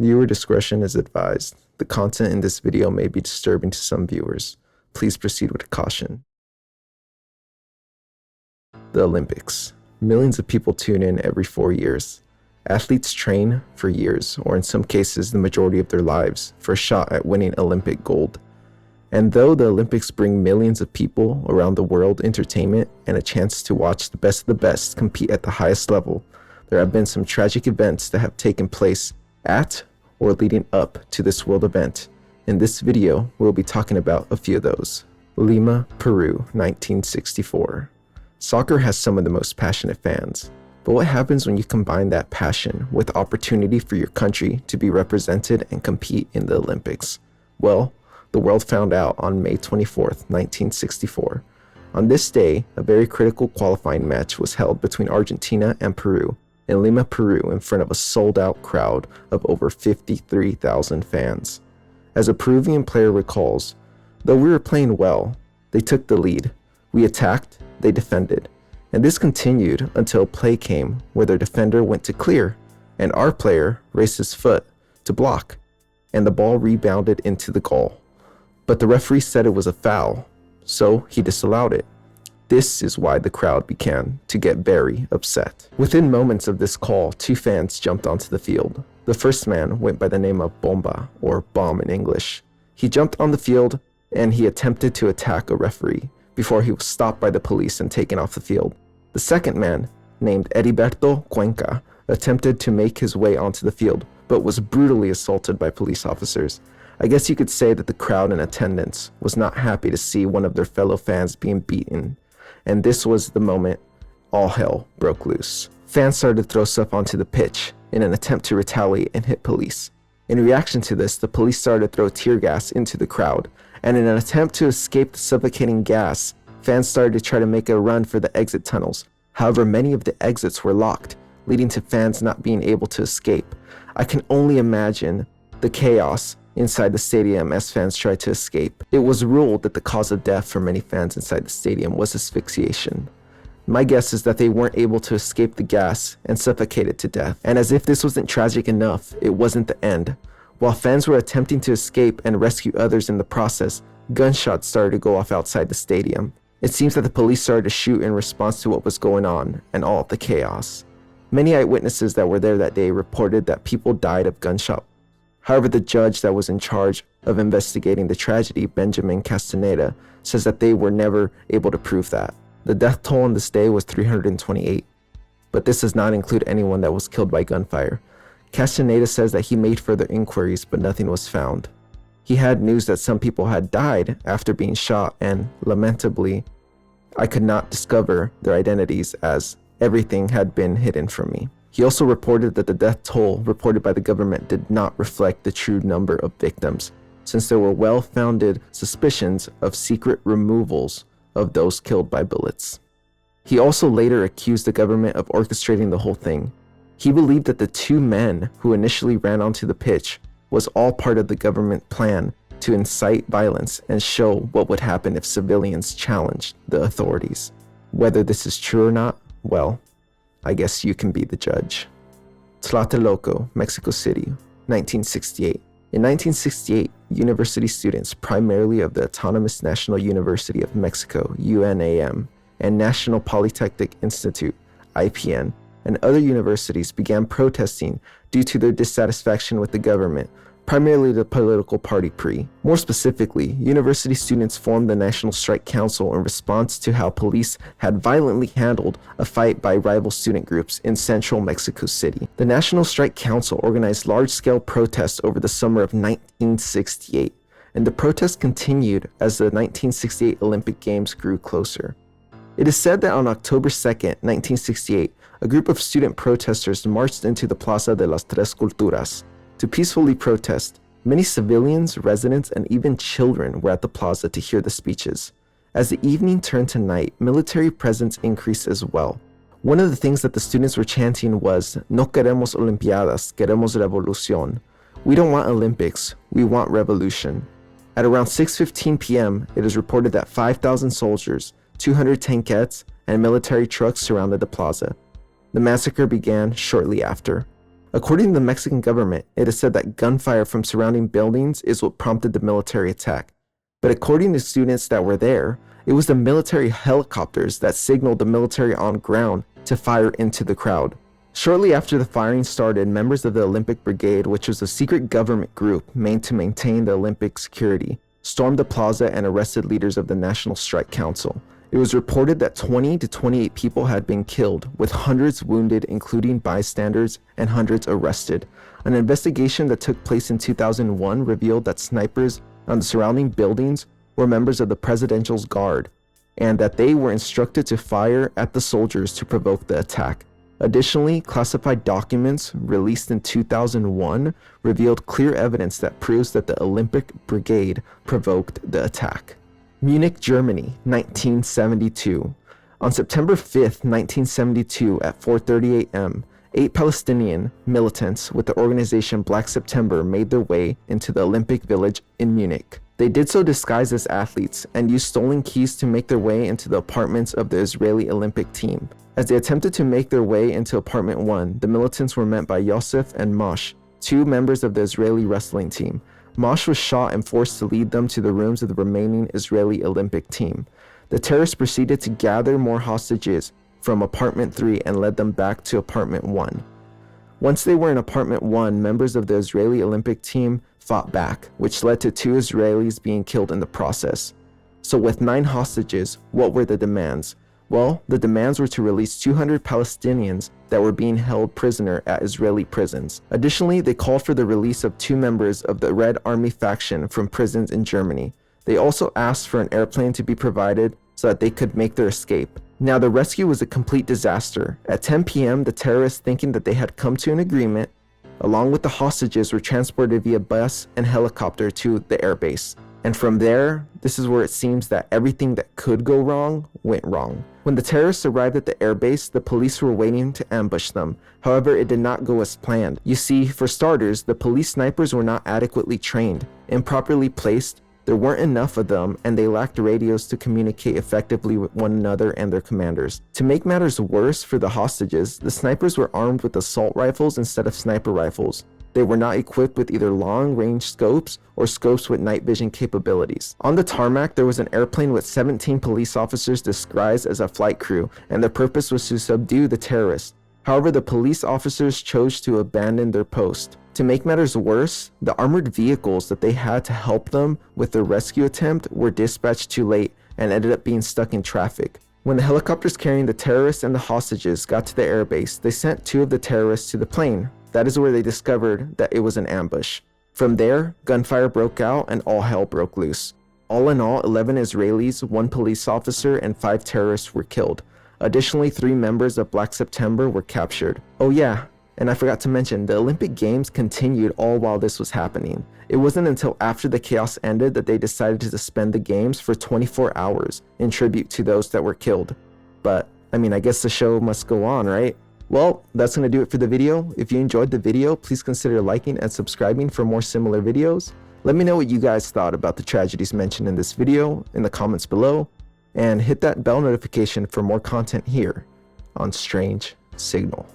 Viewer discretion is advised. The content in this video may be disturbing to some viewers. Please proceed with caution. The Olympics. Millions of people tune in every 4 years. Athletes train for years, or in some cases the majority of their lives, for a shot at winning Olympic gold. And though the Olympics bring millions of people around the world entertainment and a chance to watch the best compete at the highest level, there have been some tragic events that have taken place at or leading up to this world event. In this video, we'll be talking about a few of those. Lima, Peru, 1964. Soccer has some of the most passionate fans, but what happens when you combine that passion with opportunity for your country to be represented and compete in the Olympics? Well, the world found out on May 24th, 1964. On this day, a very critical qualifying match was held between Argentina and Peru in Lima, Peru, in front of a sold-out crowd of over 53,000 fans. As a Peruvian player recalls, though we were playing well, they took the lead. We attacked, they defended. And this continued until play came where their defender went to clear, and our player raised his foot to block, and the ball rebounded into the goal. But the referee said it was a foul, so he disallowed it. This is why the crowd began to get very upset. Within moments of this call, two fans jumped onto the field. The first man went by the name of Bomba, or bomb in English. He jumped on the field and he attempted to attack a referee before he was stopped by the police and taken off the field. The second man, named Heriberto Cuenca, attempted to make his way onto the field, but was brutally assaulted by police officers. I guess you could say that the crowd in attendance was not happy to see one of their fellow fans being beaten. And this was the moment all hell broke loose. Fans started to throw stuff onto the pitch in an attempt to retaliate and hit police. In reaction to this, the police started to throw tear gas into the crowd, and in an attempt to escape the suffocating gas, fans started to try to make a run for the exit tunnels. However, many of the exits were locked, leading to fans not being able to escape. I can only imagine the chaos inside the stadium as fans tried to escape. It was ruled that the cause of death for many fans inside the stadium was asphyxiation. My guess is that they weren't able to escape the gas and suffocated to death. And as if this wasn't tragic enough, it wasn't the end. While fans were attempting to escape and rescue others in the process, gunshots started to go off outside the stadium. It seems that the police started to shoot in response to what was going on and all of the chaos. Many eyewitnesses that were there that day reported that people died of gunshot. However, the judge that was in charge of investigating the tragedy, Benjamin Castaneda, says that they were never able to prove that. The death toll on this day was 328, but this does not include anyone that was killed by gunfire. Castaneda says that he made further inquiries, but nothing was found. He had news that some people had died after being shot, and lamentably, I could not discover their identities as everything had been hidden from me. He also reported that the death toll reported by the government did not reflect the true number of victims, since there were well-founded suspicions of secret removals of those killed by bullets. He also later accused the government of orchestrating the whole thing. He believed that the two men who initially ran onto the pitch was all part of the government plan to incite violence and show what would happen if civilians challenged the authorities. Whether this is true or not, well, I guess you can be the judge. Tlatelolco, Mexico City, 1968. In 1968, university students, primarily of the Autonomous National University of Mexico, UNAM, and National Polytechnic Institute, IPN, and other universities began protesting due to their dissatisfaction with the government, primarily the political party PRI. More specifically, university students formed the National Strike Council in response to how police had violently handled a fight by rival student groups in central Mexico City. The National Strike Council organized large-scale protests over the summer of 1968, and the protests continued as the 1968 Olympic Games grew closer. It is said that on October 2nd, 1968, a group of student protesters marched into the Plaza de las Tres Culturas to peacefully protest. Many civilians, residents, and even children were at the plaza to hear the speeches. As the evening turned to night, military presence increased as well. One of the things that the students were chanting was, "No queremos Olimpiadas, queremos revolución." We don't want Olympics, we want revolution. At around 6:15 p.m., it is reported that 5,000 soldiers, 200 tankettes, and military trucks surrounded the plaza. The massacre began shortly after. According to the Mexican government, it is said that gunfire from surrounding buildings is what prompted the military attack. But according to students that were there, it was the military helicopters that signaled the military on ground to fire into the crowd. Shortly after the firing started, members of the Olympic Brigade, which was a secret government group made to maintain the Olympic security, stormed the plaza and arrested leaders of the National Strike Council. It was reported that 20 to 28 people had been killed, with hundreds wounded, including bystanders, and hundreds arrested. An investigation that took place in 2001 revealed that snipers on the surrounding buildings were members of the Presidential Guard, and that they were instructed to fire at the soldiers to provoke the attack. Additionally, classified documents released in 2001 revealed clear evidence that proves that the Olympic Brigade provoked the attack. Munich, Germany, 1972. On September 5th, 1972, at 4:30 a.m., 8 Palestinian militants with the organization Black September made their way into the Olympic Village in Munich. They did so disguised as athletes and used stolen keys to make their way into the apartments of the Israeli Olympic team. As they attempted to make their way into apartment 1, the militants were met by Yosef and Mosh, 2 members of the Israeli wrestling team. Mosh was shot and forced to lead them to the rooms of the remaining Israeli Olympic team. The terrorists proceeded to gather more hostages from apartment 3 and led them back to apartment 1. Once they were in apartment 1, members of the Israeli Olympic team fought back, which led to 2 Israelis being killed in the process. So with 9 hostages, what were the demands? Well, the demands were to release 200 Palestinians that were being held prisoner at Israeli prisons. Additionally, they called for the release of 2 members of the Red Army faction from prisons in Germany. They also asked for an airplane to be provided so that they could make their escape. Now, the rescue was a complete disaster. At 10 p.m., the terrorists, thinking that they had come to an agreement, along with the hostages, were transported via bus and helicopter to the airbase. And from there, this is where it seems that everything that could go wrong went wrong. When the terrorists arrived at the airbase, the police were waiting to ambush them. However, it did not go as planned. You see, for starters, the police snipers were not adequately trained, improperly placed, there weren't enough of them, and they lacked radios to communicate effectively with one another and their commanders. To make matters worse for the hostages, the snipers were armed with assault rifles instead of sniper rifles. They were not equipped with either long-range scopes or scopes with night vision capabilities. On the tarmac, there was an airplane with 17 police officers disguised as a flight crew, and their purpose was to subdue the terrorists. However, the police officers chose to abandon their post. To make matters worse, the armored vehicles that they had to help them with their rescue attempt were dispatched too late and ended up being stuck in traffic. When the helicopters carrying the terrorists and the hostages got to the airbase, they sent 2 of the terrorists to the plane. That is where they discovered that it was an ambush. From there, gunfire broke out and all hell broke loose. All in all, 11 Israelis, 1 police officer, and 5 terrorists were killed. Additionally, 3 members of Black September were captured. Oh yeah, and I forgot to mention, the Olympic Games continued all while this was happening. It wasn't until after the chaos ended that they decided to suspend the games for 24 hours in tribute to those that were killed. But, I guess the show must go on, right? Well, that's going to do it for the video. If you enjoyed the video, please consider liking and subscribing for more similar videos. Let me know what you guys thought about the tragedies mentioned in this video in the comments below, and hit that bell notification for more content here on Strange Signal.